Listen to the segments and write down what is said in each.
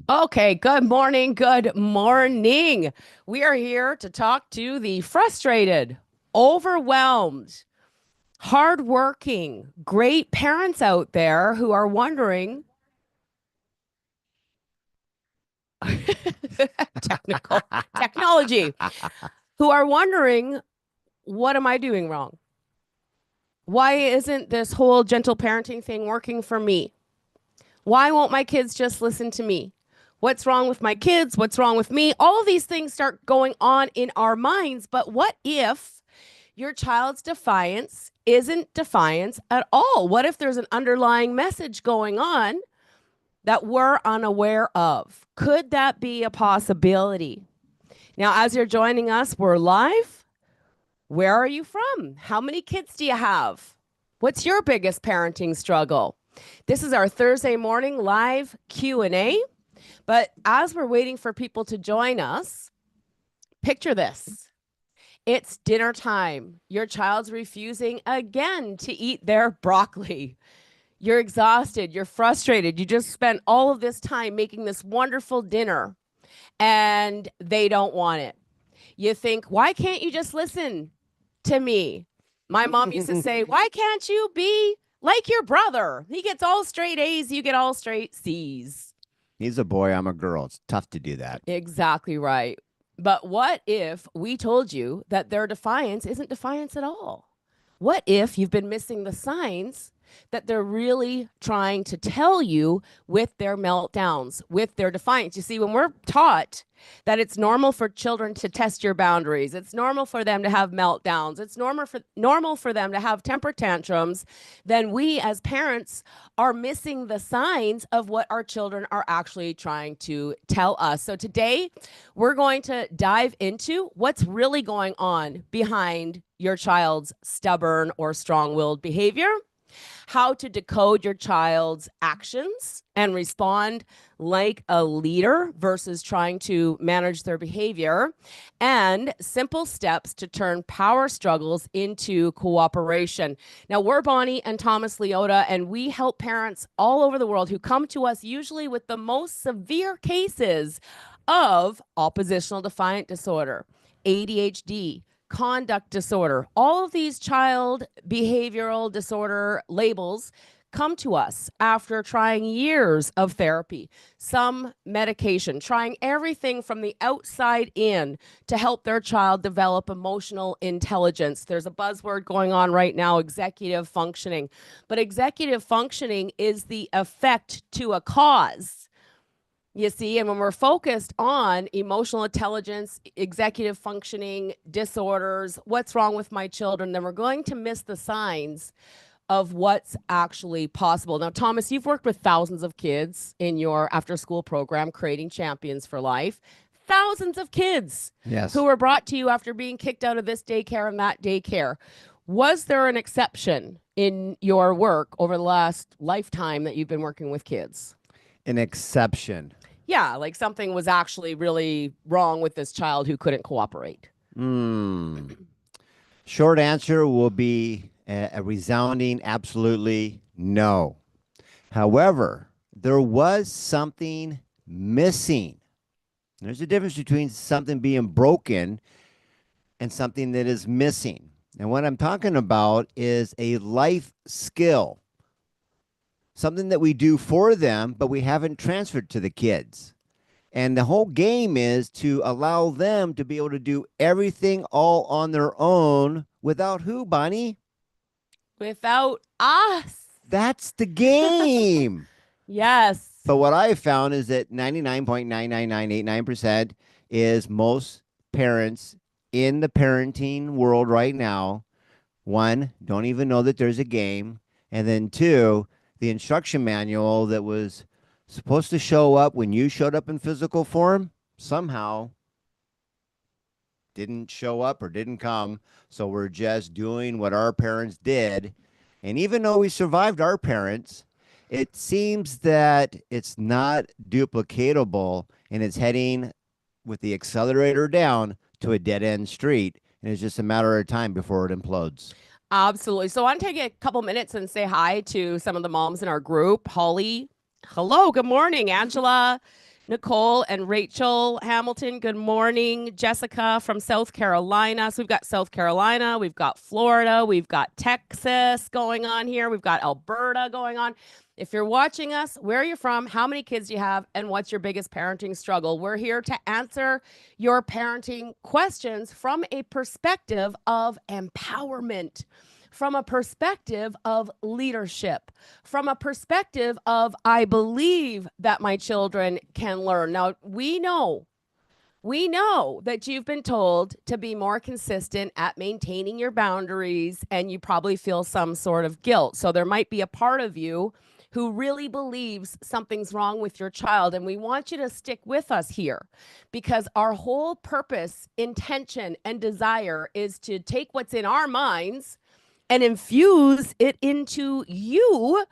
Okay, good morning. Good morning. We are here to talk to the frustrated, overwhelmed, hardworking, great parents out there who are wondering technology, who are wondering, what am I doing wrong? Why isn't this whole gentle parenting thing working for me? Why won't my kids just listen to me? What's wrong with my kids? What's wrong with me? All of these things start going on in our minds. But what if your child's defiance isn't defiance at all? What if there's an underlying message going on that we're unaware of? Could that be a possibility? Now, as you're joining us, we're live. Where are you from? How many kids do you have? What's your biggest parenting struggle? This is our Thursday morning live Q&A. But as we're waiting for people to join us, picture this. It's dinner time. Your child's refusing again to eat their broccoli. You're exhausted. You're frustrated. You just spent all of this time making this wonderful dinner and they don't want it. You think, why can't you just listen to me? My mom used to say, why can't you be like your brother? He gets all straight A's, you get all straight C's. He's a boy, I'm a girl. It's tough to do that. Exactly right. But what if we told you that their defiance isn't defiance at all? What if you've been missing the signs that they're really trying to tell you with their meltdowns, with their defiance? You see, when we're taught that it's normal for children to test your boundaries, it's normal for them to have meltdowns, it's normal for them to have temper tantrums, then we as parents are missing the signs of what our children are actually trying to tell us. So today, we're going to dive into what's really going on behind your child's stubborn or strong-willed behavior, how to decode your child's actions and respond like a leader versus trying to manage their behavior, and simple steps to turn power struggles into cooperation. Now, we're Bonnie and Thomas Liotta, and we help parents all over the world who come to us usually with the most severe cases of oppositional defiant disorder, ADHD, conduct disorder. All of these child behavioral disorder labels come to us after trying years of therapy, some medication, trying everything from the outside in to help their child develop emotional intelligence. There's a buzzword going on right now, executive functioning. But executive functioning is the effect to a cause. You see, and when we're focused on emotional intelligence, executive functioning disorders, what's wrong with my children, then we're going to miss the signs of what's actually possible. Now, Thomas, you've worked with thousands of kids in your after school program, Creating Champions for Life. Thousands of kids Yes. who were brought to you after being kicked out of this daycare and that daycare. Was there an exception in your work over the last lifetime that you've been working with kids? An exception. Yeah, like something was actually really wrong with this child who couldn't cooperate. Short answer will be a resounding absolutely no. However, there was something missing. There's a difference between something being broken and something that is missing. And what I'm talking about is a life skill, something that we do for them, but we haven't transferred to the kids. And the whole game is to allow them to be able to do everything all on their own without who, Bonnie? Without us. That's the game. Yes. But what I found is that 99.99989% is most parents in the parenting world right now, one, don't even know that there's a game. And then two, the instruction manual that was supposed to show up when you showed up in physical form somehow didn't show up or didn't come. So we're just doing what our parents did. And even though we survived our parents, it seems that it's not duplicatable and it's heading with the accelerator down to a dead end street. And it's just a matter of time before it implodes. Absolutely. So I want to take a couple minutes and say hi to some of the moms in our group. Holly, hello, good morning. Angela, Nicole and Rachel Hamilton, good morning. Jessica from South Carolina. So we've got South Carolina, we've got Florida, we've got Texas going on here, we've got Alberta going on. If you're watching us, where are you from? How many kids do you have? And what's your biggest parenting struggle? We're here to answer your parenting questions from a perspective of empowerment, from a perspective of leadership, from a perspective of, I believe that my children can learn. Now, we know that you've been told to be more consistent at maintaining your boundaries, and you probably feel some sort of guilt. So there might be a part of you who really believes something's wrong with your child. And we want you to stick with us here, because our whole purpose, intention, and desire is to take what's in our minds and infuse it into you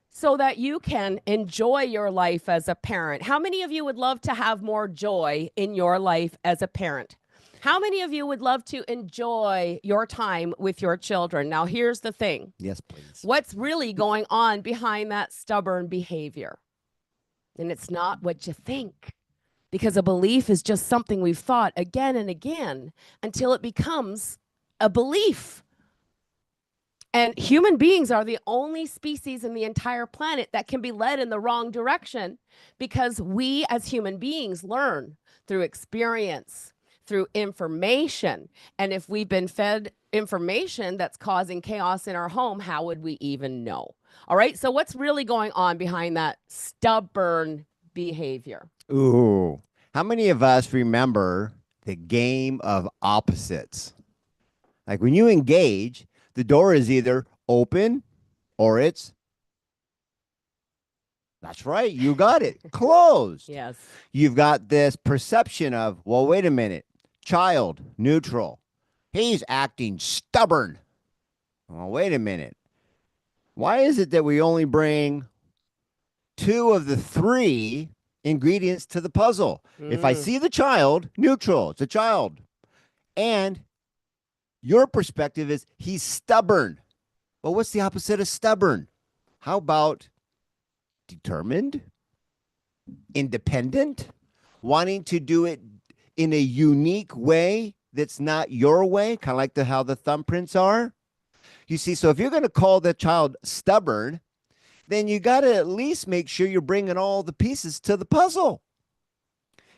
so that you can enjoy your life as a parent. How many of you would love to have more joy in your life as a parent? How many of you would love to enjoy your time with your children? Now, here's the thing. Yes, please. What's really going on behind that stubborn behavior? And it's not what you think, because a belief is just something we've thought again and again until it becomes a belief. And human beings are the only species in the entire planet that can be led in the wrong direction, because we as human beings learn through experience, through information. And if we've been fed information that's causing chaos in our home, how would we even know? All right. So what's really going on behind that stubborn behavior? Ooh. How many of us remember the game of opposites? Like when you engage, the door is either open or it's, that's right, you got it, closed. Yes. You've got this perception of, well, wait a minute, child, neutral. He's acting stubborn. Well, wait a minute. Why is it that we only bring 2 of the 3 ingredients to the puzzle? If I see the child, neutral, it's a child. And your perspective is he's stubborn. Well, what's the opposite of stubborn? How about determined, independent, wanting to do it in a unique way that's not your way, kind of like how the thumbprints are? You see, so if you're going to call the child stubborn, then you got to at least make sure you're bringing all the pieces to the puzzle.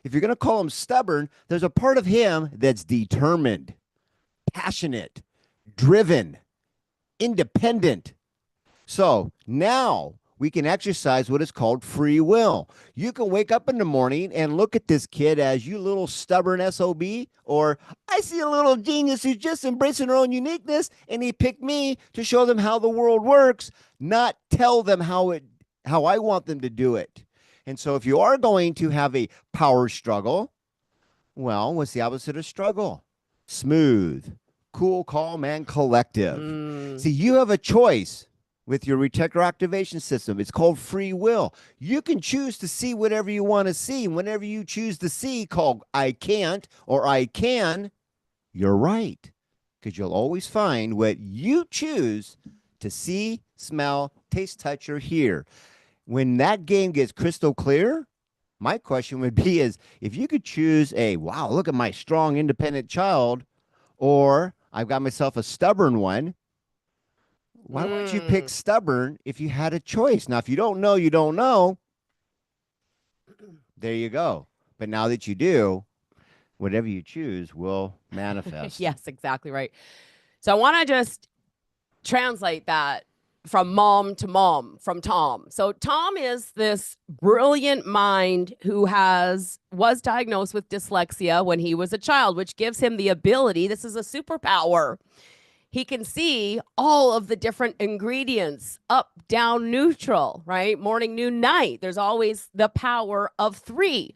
If you're going to call him stubborn, there's a part of him that's determined, passionate, driven, independent. So now we can exercise what is called free will. You can wake up in the morning and look at this kid as, you little stubborn SOB, or I see a little genius who's just embracing her own uniqueness, and he picked me to show them how the world works, not tell them how I want them to do it. And so if you are going to have a power struggle, well, what's the opposite of struggle? Smooth, cool, calm, and collective. See, you have a choice with your reticular activation system. It's called free will. You can choose to see whatever you want to see. Whenever you choose to see, called I can't or I can, you're right. Because you'll always find what you choose to see, smell, taste, touch, or hear. When that game gets crystal clear, my question would be is, if you could choose a, wow, look at my strong, independent child, or I've got myself a stubborn one, why would you pick stubborn if you had a choice? Now, if you don't know, you don't know. There you go. But now that you do, whatever you choose will manifest. Yes, exactly right. So I want to just translate that from mom to mom, from Tom. So Tom is this brilliant mind who was diagnosed with dyslexia when he was a child, which gives him the ability, this is a superpower. He can see all of the different ingredients, up, down, neutral, right? Morning, noon, night. There's always the power of 3.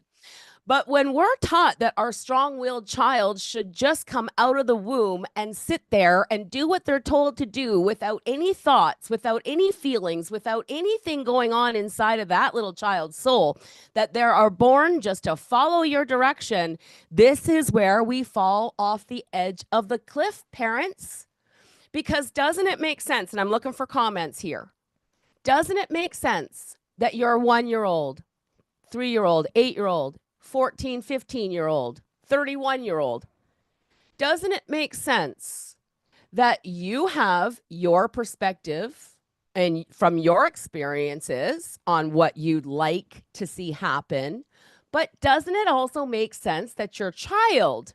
But when we're taught that our strong-willed child should just come out of the womb and sit there and do what they're told to do without any thoughts, without any feelings, without anything going on inside of that little child's soul, that they are born just to follow your direction, this is where we fall off the edge of the cliff, parents. Because doesn't it make sense, and I'm looking for comments here, doesn't it make sense that your 1-year-old 3-year-old, 8-year-old, 14, 15-year-old, 31-year-old. Doesn't it make sense that you have your perspective and from your experiences on what you'd like to see happen? But doesn't it also make sense that your child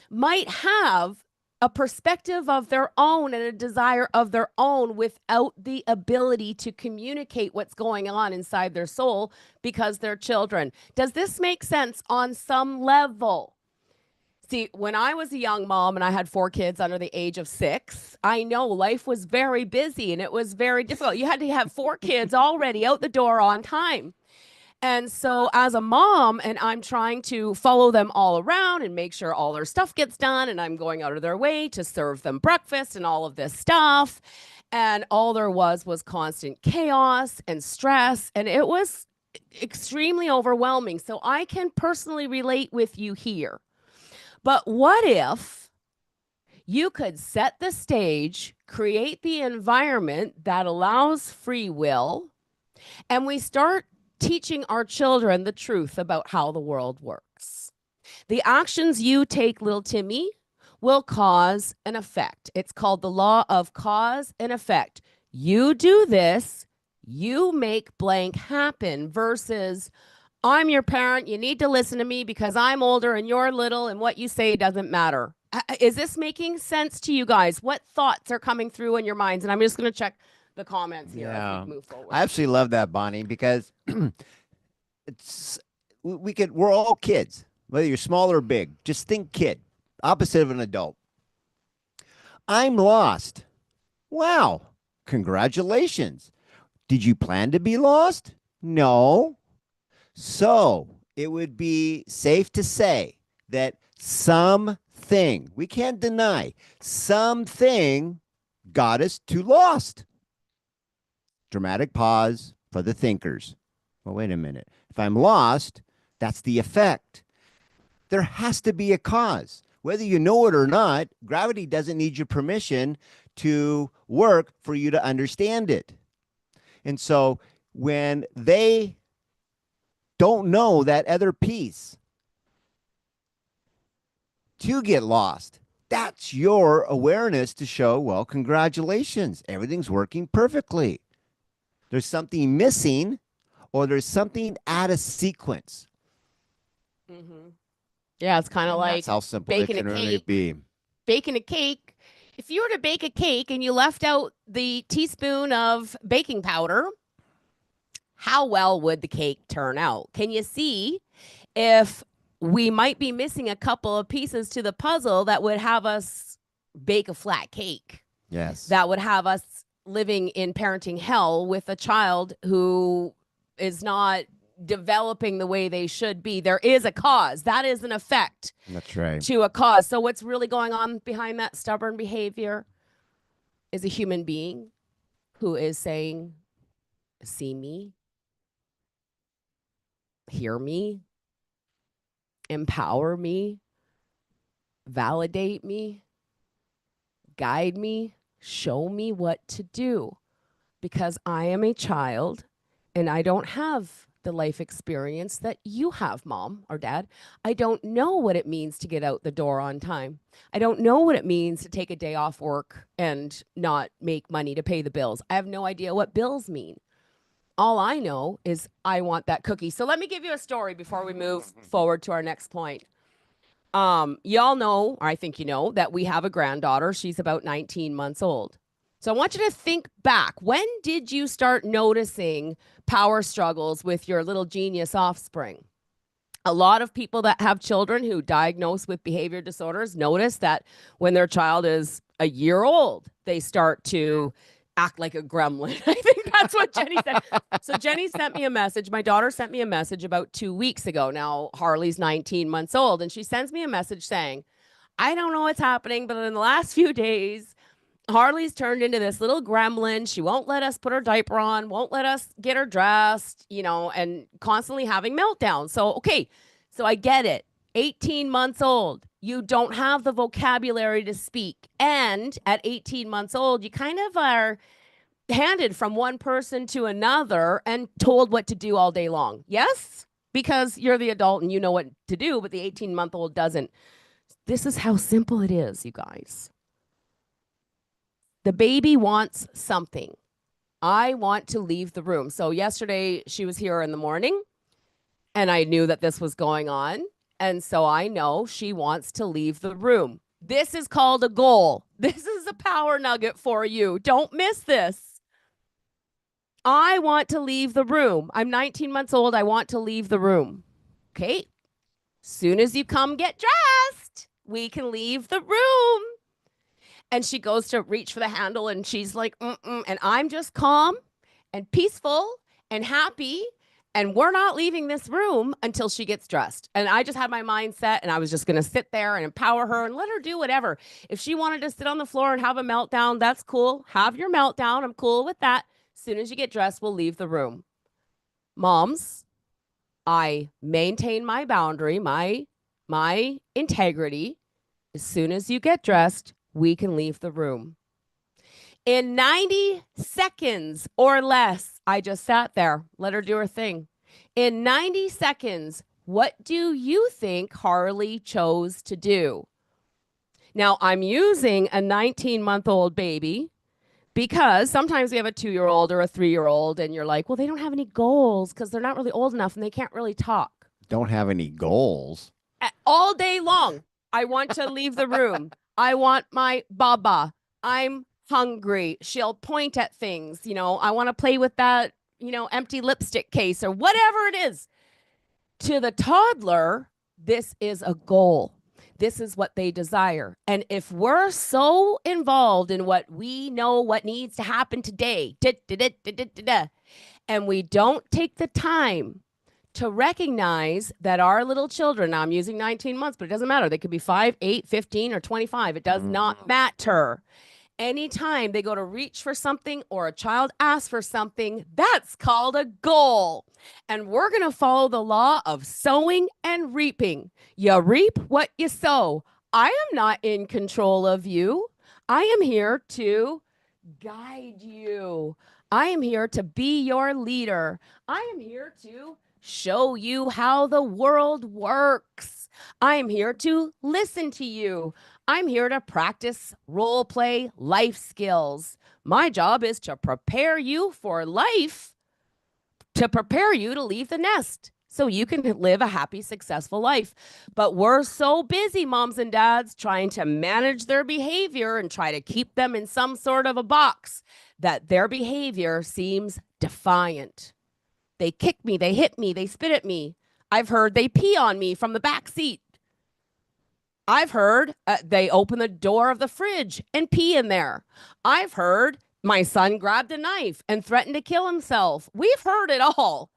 might have a perspective of their own and a desire of their own without the ability to communicate what's going on inside their soul because they're children? Does this make sense on some level? See, when I was a young mom and I had 4 kids under the age of 6, I know life was very busy and it was very difficult. You had to have 4 kids already out the door on time. And so, as a mom, and I'm trying to follow them all around and make sure all their stuff gets done, and I'm going out of their way to serve them breakfast and all of this stuff. And all there was constant chaos and stress, and it was extremely overwhelming. So, I can personally relate with you here. But what if you could set the stage, create the environment that allows free will, and we start teaching our children the truth about how the world works? The actions you take, little Timmy, will cause an effect. It's called the law of cause and effect. You do this, you make blank happen, versus I'm your parent, you need to listen to me because I'm older and you're little and what you say doesn't matter. Is this making sense to you guys? What thoughts are coming through in your minds? And I'm just going to check the comments here as we move forward. I absolutely love that, Bonnie, because we're all kids, whether you're small or big. Just think kid, opposite of an adult. I'm lost. Wow. Congratulations. Did you plan to be lost? No. So it would be safe to say that something, we can't deny, something got us too lost. Dramatic pause for the thinkers. Well, wait a minute. If I'm lost, that's the effect. There has to be a cause. Whether you know it or not, gravity doesn't need your permission to work for you to understand it. And so when they don't know that other piece to get lost, that's your awareness to show, well, congratulations, everything's working perfectly. There's something missing, or there's something out of sequence. Mm-hmm. Yeah, it's kind of like that's how simple baking it can a really cake. be. Baking a cake. If you were to bake a cake and you left out the teaspoon of baking powder, how well would the cake turn out? Can you see if we might be missing a couple of pieces to the puzzle that would have us bake a flat cake? Yes. That would have us living in parenting hell with a child who is not developing the way they should be. There is a cause. That is an effect. That's right. To a cause. So what's really going on behind that stubborn behavior is a human being who is saying, see me, hear me, empower me, validate me, guide me, show me what to do, because I am a child and I don't have the life experience that you have, mom or dad. I don't know what it means to get out the door on time. I don't know what it means to take a day off work and not make money to pay the bills. I have no idea what bills mean. All I know is I want that cookie. So let me give you a story before we move forward to our next point. Y'all know, or I think you know, that we have a granddaughter. She's about 19 months old. So I want you to think back. When did you start noticing power struggles with your little genius offspring? A lot of people that have children who diagnose with behavior disorders notice that when their child is a year old, they start to act like a gremlin. I think that's what Jenny said. So Jenny sent me a message. My daughter sent me a message about 2 weeks ago. Now Harley's 19 months old, and she sends me a message saying, I don't know what's happening, but in the last few days, Harley's turned into this little gremlin. She won't let us put her diaper on, won't let us get her dressed, and constantly having meltdowns. So, okay, so I get it. 18 months old, you don't have the vocabulary to speak. And at 18 months old, you kind of are handed from one person to another and told what to do all day long. Yes? because you're the adult and you know what to do, but the 18-month-old doesn't. This is how simple it is, you guys. The baby wants something. I want to leave the room. So yesterday she was here in the morning and I knew that this was going on. And so I know she wants to leave the room. This is called a goal. This is a power nugget for you. Don't miss this. I want to leave the room. I'm 19 months old. I want to leave the room. Okay. Soon as you come get dressed, we can leave the room. And she goes to reach for the handle and she's like, and I'm just calm and peaceful and happy. And we're not leaving this room until she gets dressed. And I just had my mind set and I was just going to sit there and empower her and let her do whatever. If she wanted to sit on the floor and have a meltdown, that's cool. Have your meltdown. I'm cool with that. As soon as you get dressed, we'll leave the room. Moms, I maintain my boundary, my integrity. As soon as you get dressed, we can leave the room. In 90 seconds or less, I just sat there, let her do her thing. In 90 seconds, what do you think Harley chose to do? Now, I'm using a 19-month-old baby because sometimes we have a 2-year-old or a 3-year-old, and you're like, well, they don't have any goals because they're not really old enough and they can't really talk. Don't have any goals. All day long, I want to leave the room. I want my baba. I'm hungry. She'll point at things. I want to play with that, empty lipstick case or whatever it is. To the toddler, this is a goal. This is what they desire. And if we're so involved in what we know what needs to happen today, and we don't take the time to recognize that our little children, now I'm using 19 months, but it doesn't matter. They could be 5, 8, 15, or 25. It does not matter. Anytime they go to reach for something or a child asks for something, that's called a goal. And we're going to follow the law of sowing and reaping. You reap what you sow. I am not in control of you. I am here to guide you. I am here to be your leader. I am here to show you how the world works. I'm here to listen to you. I'm here to practice role play life skills. My job is to prepare you for life, to prepare you to leave the nest so you can live a happy, successful life. But we're so busy, moms and dads, trying to manage their behavior and try to keep them in some sort of a box that their behavior seems defiant. They kick me, they hit me, they spit at me. I've heard they pee on me from the back seat. I've heard they open the door of the fridge and pee in there. I've heard my son grabbed a knife and threatened to kill himself. We've heard it all.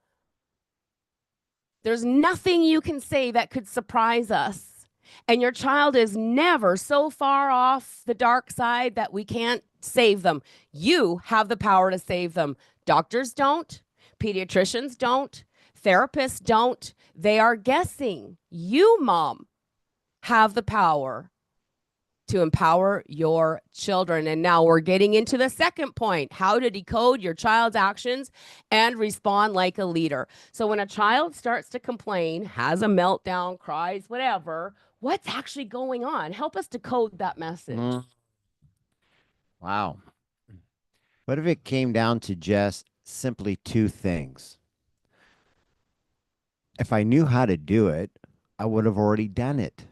There's nothing you can say that could surprise us. And your child is never so far off the dark side that we can't save them. You have the power to save them. Doctors don't. Pediatricians don't. Therapists don't. They are guessing. You, mom, have the power to empower your children. And now we're getting into the second point, how to decode your child's actions and respond like a leader. So when a child starts to complain, has a meltdown, cries, whatever, what's actually going on? Help us decode that message. Wow. What if it came down to just simply two things? If I knew how to do it, I would have already done it.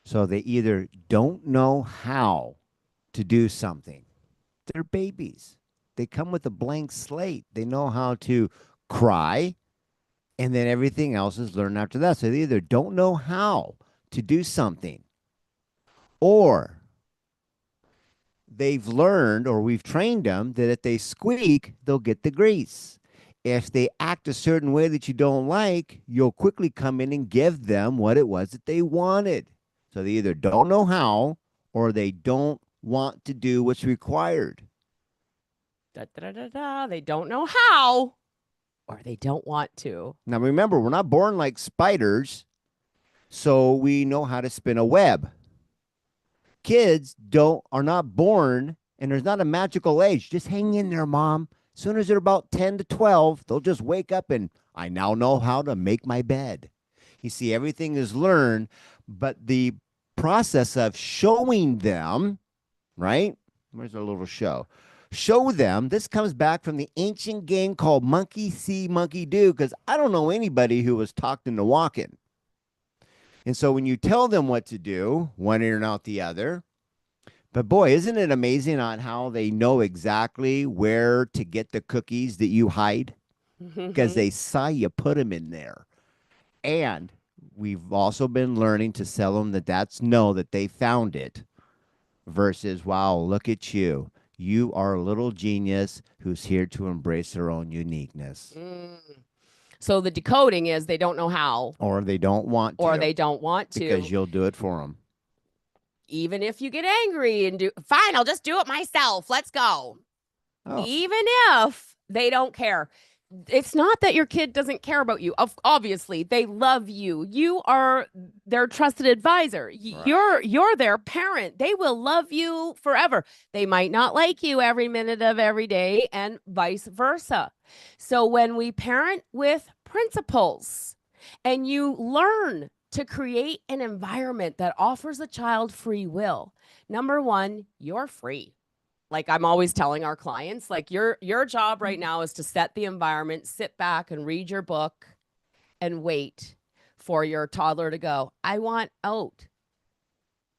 So they either don't know how to do something. They're babies. They come with a blank slate. They know how to cry, and then everything else is learned after that. So they either don't know how to do something, or they've learned, or we've trained them, that if they squeak, they'll get the grease. If they act a certain way that you don't like, you'll quickly come in and give them what it was that they wanted. So they either don't know how, or they don't want to do what's required. They don't know how, or they don't want to. Now remember, we're not born like spiders, so we know how to spin a web. Kids are not born, and there's not a magical age. Just hang in there, mom. As soon as they're about 10 to 12, they'll just wake up and I now know how to make my bed. You see, everything is learned, but the process of showing them, right? Where's our little show? Show them. This comes back from the ancient game called Monkey See, Monkey Do, because I don't know anybody who was talked into walking. And so when you tell them what to do, one ear and out the other, but boy, isn't it amazing on how they know exactly where to get the cookies that you hide? Because they saw you put them in there. And we've also been learning to sell them that they found it versus, wow, look at you. You are a little genius who's here to embrace their own uniqueness. So the decoding is they don't know how. Or they don't want to. Or they don't want to. Because you'll do it for them. Even if you get angry and fine, I'll just do it myself. Let's go. Oh. Even if they don't care. It's not that your kid doesn't care about you. Obviously, they love you. You are their trusted advisor. Right. You're their parent. They will love you forever. They might not like you every minute of every day and vice versa. So when we parent with principles and you learn to create an environment that offers a child free will, number one, you're free. Like I'm always telling our clients, like your job right now is to set the environment, sit back and read your book and wait for your toddler to go, I want out.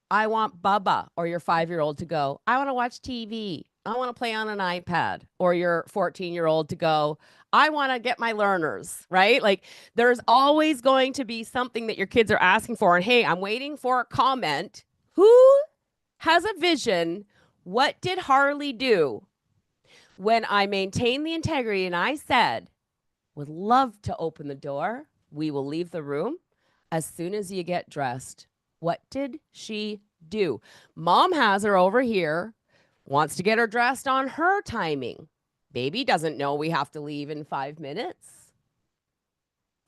I want Bubba, or your 5-year-old to go, I want to watch TV. I want to play on an iPad, or your 14-year-old to go, I want to get my learners, right? Like there's always going to be something that your kids are asking for. And hey, I'm waiting for a comment. Who has a vision? What did Harley do when I maintained the integrity and I said, would love to open the door. We will leave the room as soon as you get dressed. What did she do? Mom has her over here, wants to get her dressed on her timing. Baby doesn't know we have to leave in 5 minutes.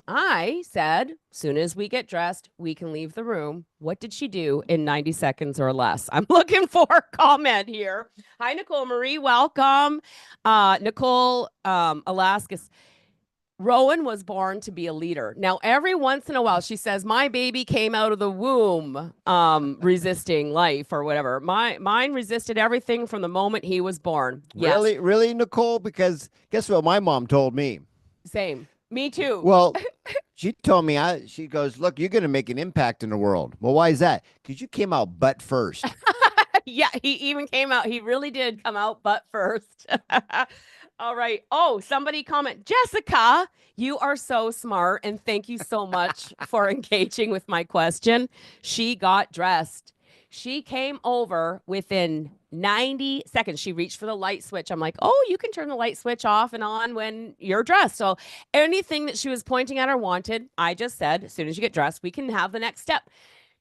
I said, soon as we get dressed, we can leave the room. What did she do in 90 seconds or less? I'm looking for a comment here. Hi, Nicole Marie. Welcome. Nicole Alaskis. Rowan was born to be a leader. Now, every once in a while, she says, my baby came out of the womb resisting life or whatever. Mine resisted everything from the moment he was born. Really? Yes. Really, Nicole? Because guess what my mom told me? Same. Me too. Well, she told me, she goes, look, you're going to make an impact in the world. Well, why is that? Because you came out butt first. Yeah, he even came out. He really did come out butt first. All right. Oh, somebody comment. Jessica, you are so smart. And thank you so much for engaging with my question. She got dressed. She came over within 90 seconds. She reached for the light switch. I'm like, oh, you can turn the light switch off and on when you're dressed. So anything that she was pointing at or wanted, I just said, as soon as you get dressed, we can have the next step.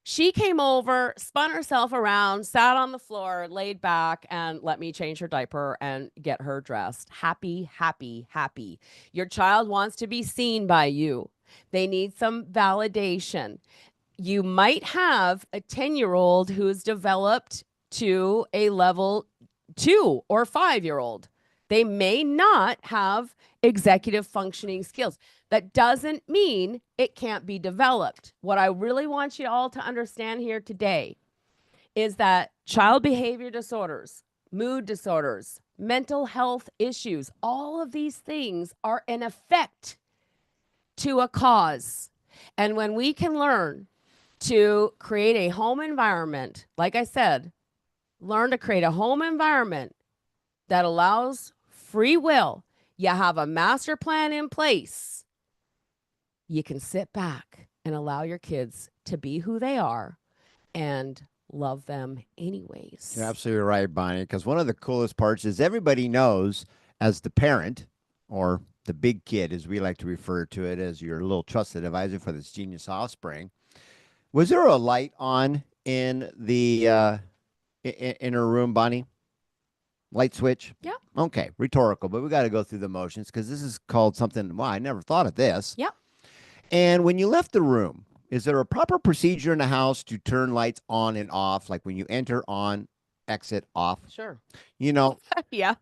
She came over, spun herself around, sat on the floor, laid back, and let me change her diaper and get her dressed. Happy, happy, happy. Your child wants to be seen by you. They need some validation. You might have a 10-year-old who's developed to a level 2 or 5-year-old. They may not have executive functioning skills. That doesn't mean it can't be developed. What I really want you all to understand here today is that child behavior disorders, mood disorders, mental health issues, all of these things are an effect to a cause. And when we can learn to create a home environment, like I said, learn to create a home environment that allows free will, you have a master plan in place, you can sit back and allow your kids to be who they are and love them anyways. You're absolutely right, Bonnie, because one of the coolest parts is everybody knows as the parent or the big kid, as we like to refer to it, as your little trusted advisor for this genius offspring. Was there a light on in the in her room, Bonnie? Light switch? Yeah. Okay, rhetorical, but we got to go through the motions because this is called something. Wow, I never thought of this. Yeah. And when you left the room, is there a proper procedure in the house to turn lights on and off? Like when you enter on, exit off? Sure. You know? Yeah.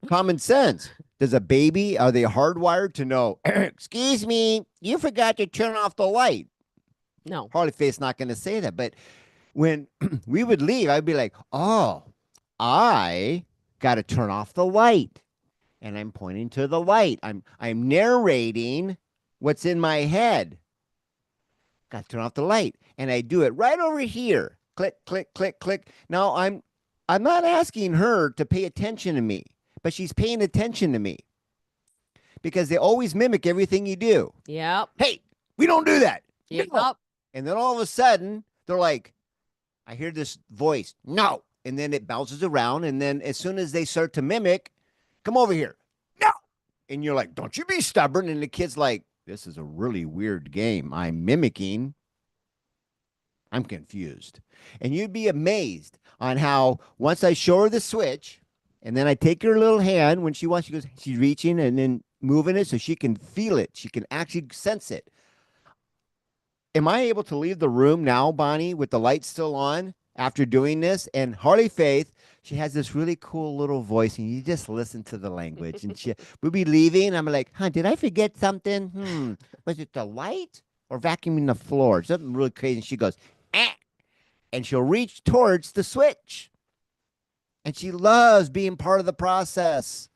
Common sense. Does a baby, are they hardwired to know, excuse me, you forgot to turn off the light? No. Harley Faith's not going to say that. But when we would leave, I'd be like, oh, I got to turn off the light. And I'm pointing to the light. I'm narrating what's in my head. Got to turn off the light. And I do it right over here. Click, click, click, click. Now I'm not asking her to pay attention to me, but she's paying attention to me because they always mimic everything you do. Yep. Hey, we don't do that. Yep. No. And then all of a sudden, they're like, I hear this voice, no. And then it bounces around. And then as soon as they start to mimic, come over here. No. And you're like, don't you be stubborn. And the kid's like, this is a really weird game. I'm mimicking. I'm confused. And you'd be amazed on how once I show her the switch, and then I take her little hand when she wants, she goes, she's reaching and then moving it so she can feel it. She can actually sense it. Am I able to leave the room now, Bonnie, with the light still on after doing this? And Harley Faith, she has this really cool little voice, and you just listen to the language. And we'll be leaving. I'm like, huh, did I forget something? Was it the light or vacuuming the floor? Something really crazy. And she goes, eh. And she'll reach towards the switch. And she loves being part of the process.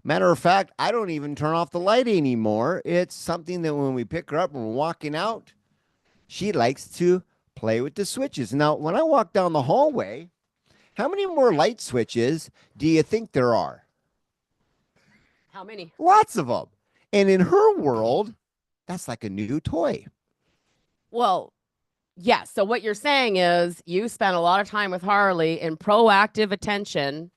Matter of fact, I don't even turn off the light anymore. It's something that when we pick her up and we're walking out, she likes to play with the switches. Now, when I walk down the hallway, how many more light switches do you think there are? How many? Lots of them. And in her world, that's like a new toy. Well, yes. So what you're saying is you spent a lot of time with Harley in proactive attention.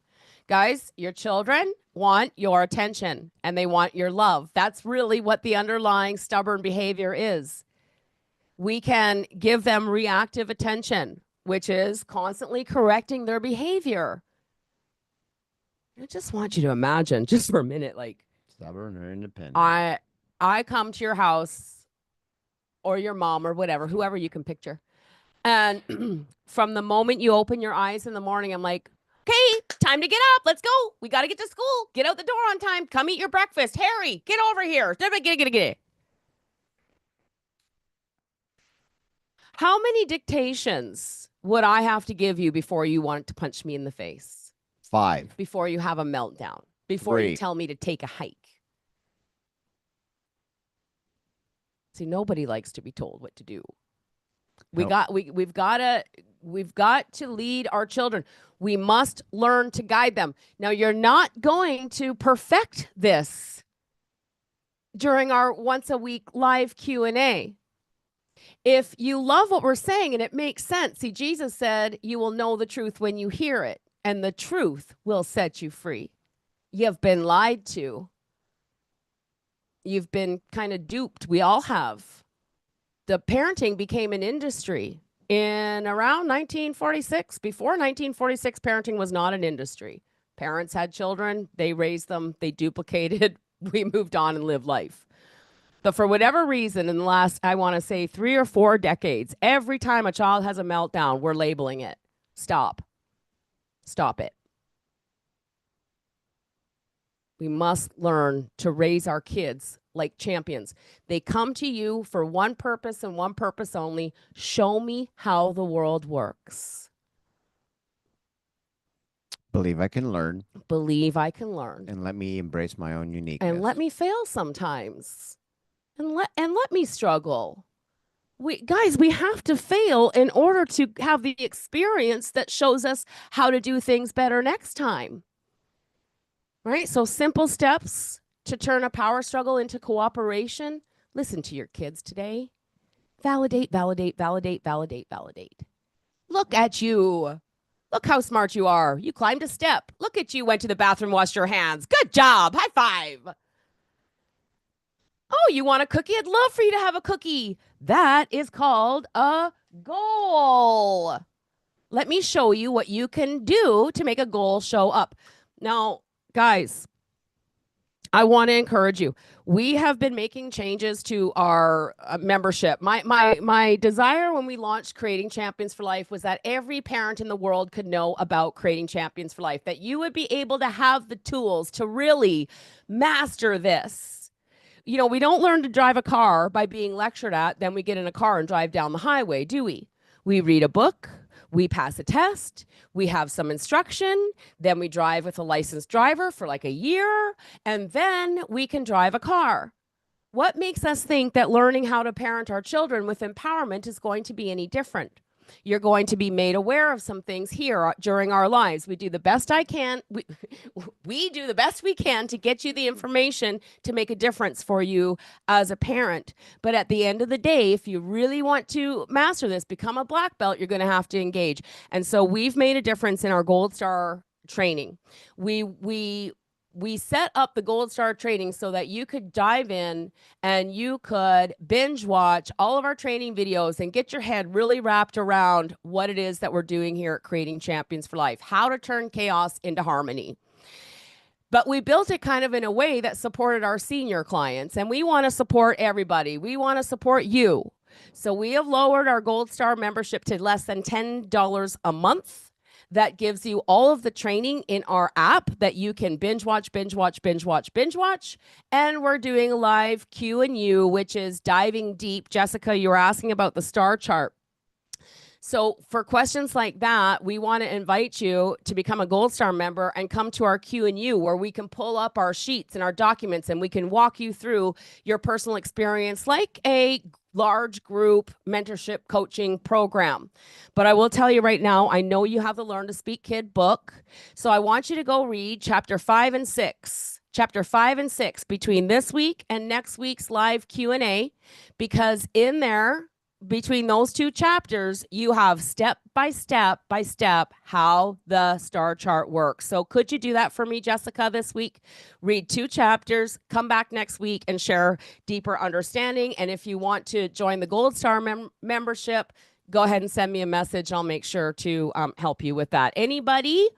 Guys, your children want your attention and they want your love. That's really what the underlying stubborn behavior is. We can give them reactive attention, which is constantly correcting their behavior. I just want you to imagine, just for a minute, like stubborn or independent. I come to your house or your mom or whatever, whoever you can picture. And from the moment you open your eyes in the morning, I'm like, okay, time to get up. Let's go. We got to get to school. Get out the door on time. Come eat your breakfast. Harry, get over here. Get. How many dictations would I have to give you before you want to punch me in the face? 5. Before you have a meltdown? Before 3. you tell me to take a hike? See, nobody likes to be told what to do. We've got to lead our children. We must learn to guide them. Now, you're not going to perfect this during our once a week live Q&A. If you love what we're saying and it makes sense, see, Jesus said, you will know the truth when you hear it, and the truth will set you free. You've been lied to. You've been kind of duped. We all have. The parenting became an industry in around 1946. Before 1946, parenting was not an industry. Parents had children, they raised them, they duplicated, we moved on and lived life. But for whatever reason, in the last, I want to say 3 or 4 decades, every time a child has a meltdown, we're labeling it. Stop. Stop it. We must learn to raise our kids like champions. They come to you for one purpose and one purpose only. Show me how the world works. Believe I can learn. Believe I can learn. And let me embrace my own uniqueness. And let me fail sometimes. And let me struggle. Guys, we have to fail in order to have the experience that shows us how to do things better next time. Right? So simple steps to turn a power struggle into cooperation. Listen to your kids today. Validate, validate, validate, validate, validate. Look at you. Look how smart you are. You climbed a step. Look at you, went to the bathroom, washed your hands. Good job. High five. Oh, you want a cookie? I'd love for you to have a cookie. That is called a goal. Let me show you what you can do to make a goal show up. Now, guys, I want to encourage you. We have been making changes to our membership. My desire when we launched Creating Champions for Life was that every parent in the world could know about Creating Champions for Life, that you would be able to have the tools to really master this. You know, we don't learn to drive a car by being lectured at, then we get in a car and drive down the highway, do we? We read a book, we pass a test, we have some instruction, then we drive with a licensed driver for like a year, and then we can drive a car. What makes us think that learning how to parent our children with empowerment is going to be any different? You're going to be made aware of some things here during our lives. We do the best I can. We do the best we can to get you the information to make a difference for you as a parent. But at the end of the day, if you really want to master this, become a black belt, you're going to have to engage. And so we've made a difference in our Gold Star training. We set up the Gold Star training so that you could dive in and you could binge watch all of our training videos and get your head really wrapped around what it is that we're doing here at Creating Champions for Life, how to turn chaos into harmony. But we built it kind of in a way that supported our senior clients, and we want to support everybody. We want to support you. So we have lowered our Gold Star membership to less than $10 a month. That gives you all of the training in our app that you can binge watch. And we're doing a live Q&U, which is diving deep. Jessica, you were asking about the star chart. So for questions like that, we want to invite you to become a Gold Star member and come to our Q&U, where we can pull up our sheets and our documents and we can walk you through your personal experience like a large group mentorship coaching program. But I will tell you right now, I know you have the Learn to Speak Kid book. So I want you to go read chapter 5 and 6. Chapter 5 and 6 between this week and next week's live Q&A, because in there, between those two chapters, you have step by step how the star chart works. So could you do that for me, Jessica, this week? Read 2 chapters, come back next week and share deeper understanding. And if you want to join the Gold Star membership, go ahead and send me a message. I'll make sure to help you with that. Anybody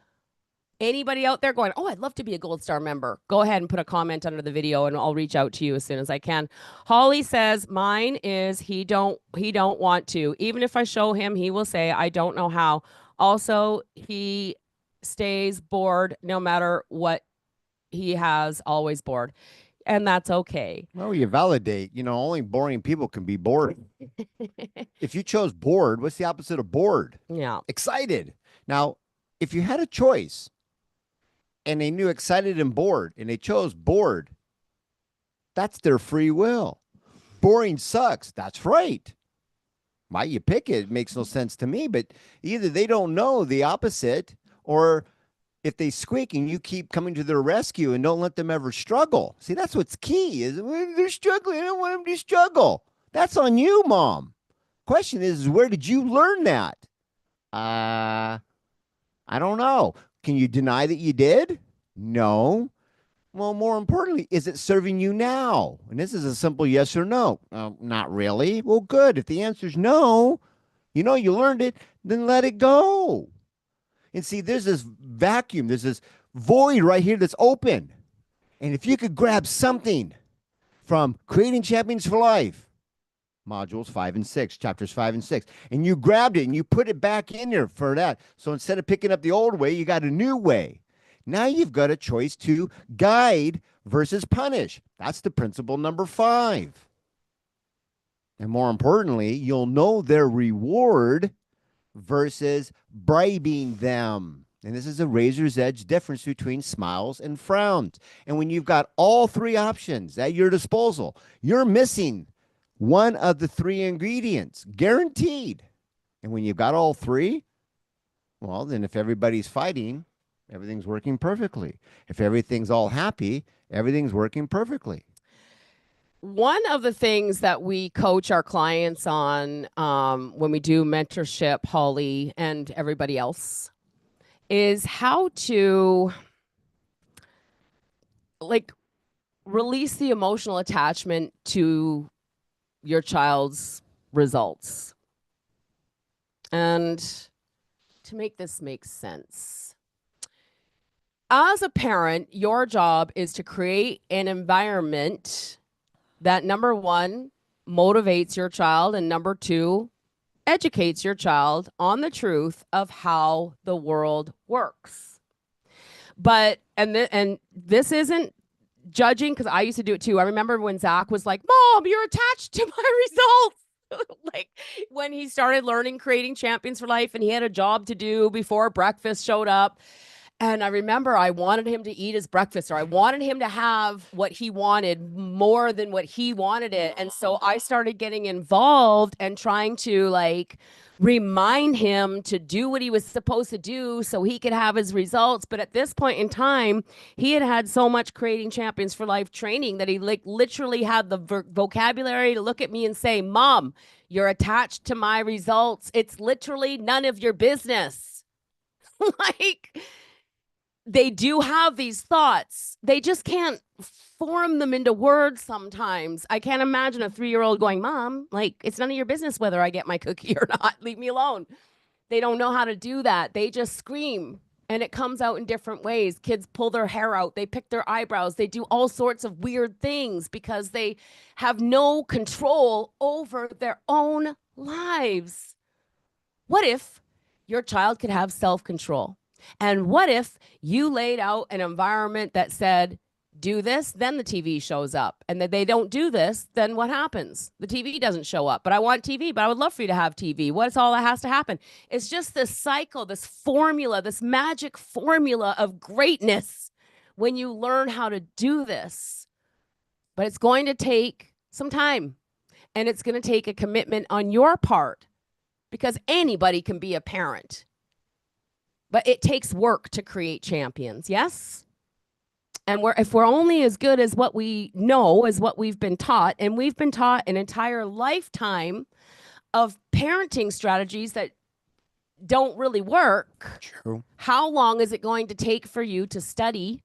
out there going, oh, I'd love to be a Gold Star member? Go ahead and put a comment under the video and I'll reach out to you as soon as I can. Holly says, mine is he don't want to. Even if I show him, he will say, I don't know how. Also, he stays bored no matter what he has, always bored. And that's okay. Well, you validate, only boring people can be bored. If you chose bored, what's the opposite of bored? Yeah. Excited. Now, if you had a choice, and they knew excited and bored, and they chose bored, that's their free will. Boring sucks. That's right. Why you pick it makes no sense to me, but either they don't know the opposite, or if they squeak and you keep coming to their rescue and don't let them ever struggle. See, that's what's key is they're struggling. I don't want them to struggle. That's on you, Mom. Question is where did you learn that? I don't know. Can you deny that you did? No. Well, more importantly, is it serving you now? And this is a simple yes or no. Not really. Well, good. If the answer is no, you learned it, then let it go. And see, there's this vacuum, there's this void right here that's open. And if you could grab something from Creating Champions for Life, modules 5 and 6, chapters 5 and 6, and you grabbed it and you put it back in there for that. So instead of picking up the old way, you got a new way. Now you've got a choice to guide versus punish. That's the principle number 5. And more importantly, you'll know their reward versus bribing them. And this is a razor's edge difference between smiles and frowns. And when you've got all 3 options at your disposal, you're missing one of the 3 ingredients, guaranteed. And when you've got all 3, well, then if everybody's fighting, everything's working perfectly. If everything's all happy, everything's working perfectly. One of the things that we coach our clients on when we do mentorship, Holly and everybody else, is how to release the emotional attachment to your child's results. And to make this make sense, as a parent, your job is to create an environment that, number one, motivates your child, and number two, educates your child on the truth of how the world works. But and this isn't judging, because I used to do it too. I remember when Zach was like, "Mom, you're attached to my results." Like when he started learning creating champions for life, and he had a job to do before breakfast showed up. And I remember I wanted him to eat his breakfast, or I wanted him to have what he wanted more than what he wanted it. And so I started getting involved and trying to like remind him to do what he was supposed to do so he could have his results. But at this point in time, he had had so much creating champions for life training that he like literally had the vocabulary to look at me and say, "Mom, you're attached to my results. It's literally none of your business." Like, they do have these thoughts. They just can't form them into words sometimes. I can't imagine a 3-year-old going, "Mom, like, it's none of your business whether I get my cookie or not. Leave me alone." They don't know how to do that. They just scream, and it comes out in different ways. Kids pull their hair out, they pick their eyebrows, they do all sorts of weird things because they have no control over their own lives. What if your child could have self control? And what if you laid out an environment that said, "Do this," then the TV shows up. And that they don't do this, then what happens? The TV doesn't show up. "But I want TV, but I would love for you to have TV." What's all that has to happen? It's just this cycle, this formula, this magic formula of greatness when you learn how to do this. But it's going to take some time, and it's going to take a commitment on your part, because anybody can be a parent. But it takes work to create champions, yes? And if we're only as good as what we know, as what we've been taught, and we've been taught an entire lifetime of parenting strategies that don't really work, True. how long is it going to take for you to study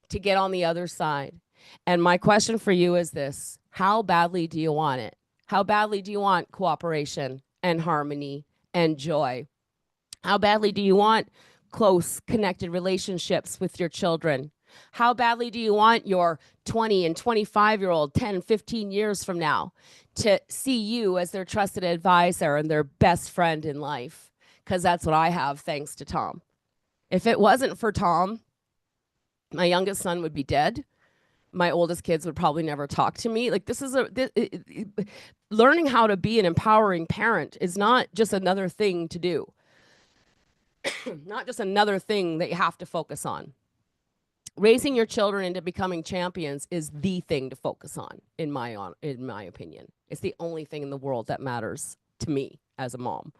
to get on the other side? And my question for you is this: how badly do you want it? How badly do you want cooperation and harmony and joy? How badly do you want close, connected relationships with your children? How badly do you want your 20 and 25-year-old 10, 15 years from now to see you as their trusted advisor and their best friend in life? Because that's what I have, thanks to Tom. If it wasn't for Tom, my youngest son would be dead. My oldest kids would probably never talk to me. Like, this is learning how to be an empowering parent is not just another thing to do. Not just another thing that you have to focus on. Raising your children into becoming champions is the thing to focus on, in my opinion. It's the only thing in the world that matters to me as a mom.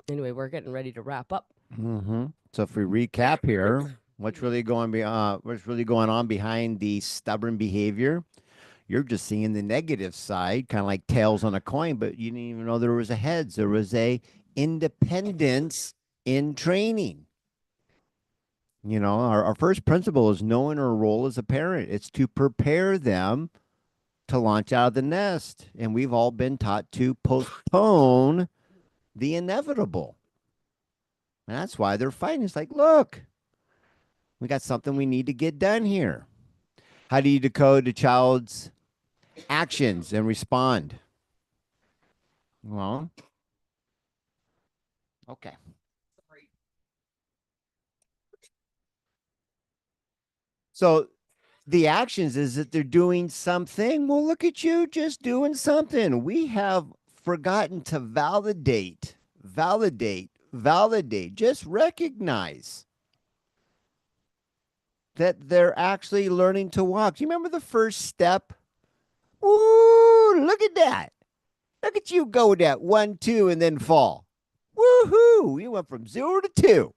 Anyway, we're getting ready to wrap up. Mm-hmm. So if we recap here, what's really going on behind the stubborn behavior? You're just seeing the negative side, kind of like tails on a coin, but you didn't even know there was a heads. There was a independence in training. You know, our first principle is knowing our role as a parent. It's to prepare them to launch out of the nest. And we've all been taught to postpone the inevitable. And that's why they're fighting. It's like, look, we got something we need to get done here. How do you decode a child's actions and respond? Well, okay. So the actions is that they're doing something. Well, look at you just doing something. We have forgotten to validate. Just recognize that they're actually learning to walk. Do you remember the first step? Woo, look at that. Look at you go with that 1, 2, and then fall. Woohoo! You went from 0 to 2.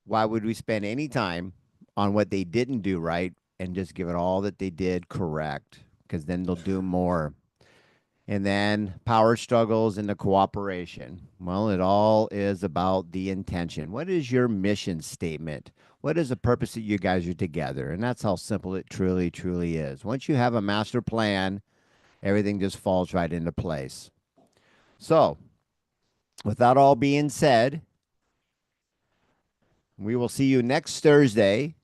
Why would we spend any time on what they didn't do right and just give it all that they did correct? Because then they'll do more. And then power struggles and the cooperation. Well, it all is about the intention. What is your mission statement? What is the purpose that you guys are together? And that's how simple it truly, truly is. Once you have a master plan, everything just falls right into place. So, with that all being said, We will see you next Thursday.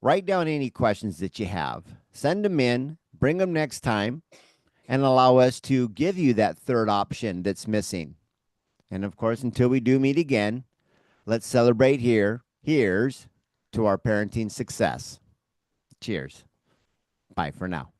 Write down any questions that you have. Send them in, bring them next time, and allow us to give you that third option that's missing. And of course, until we do meet again, let's celebrate here. Here's to our parenting success. Cheers. Bye for now.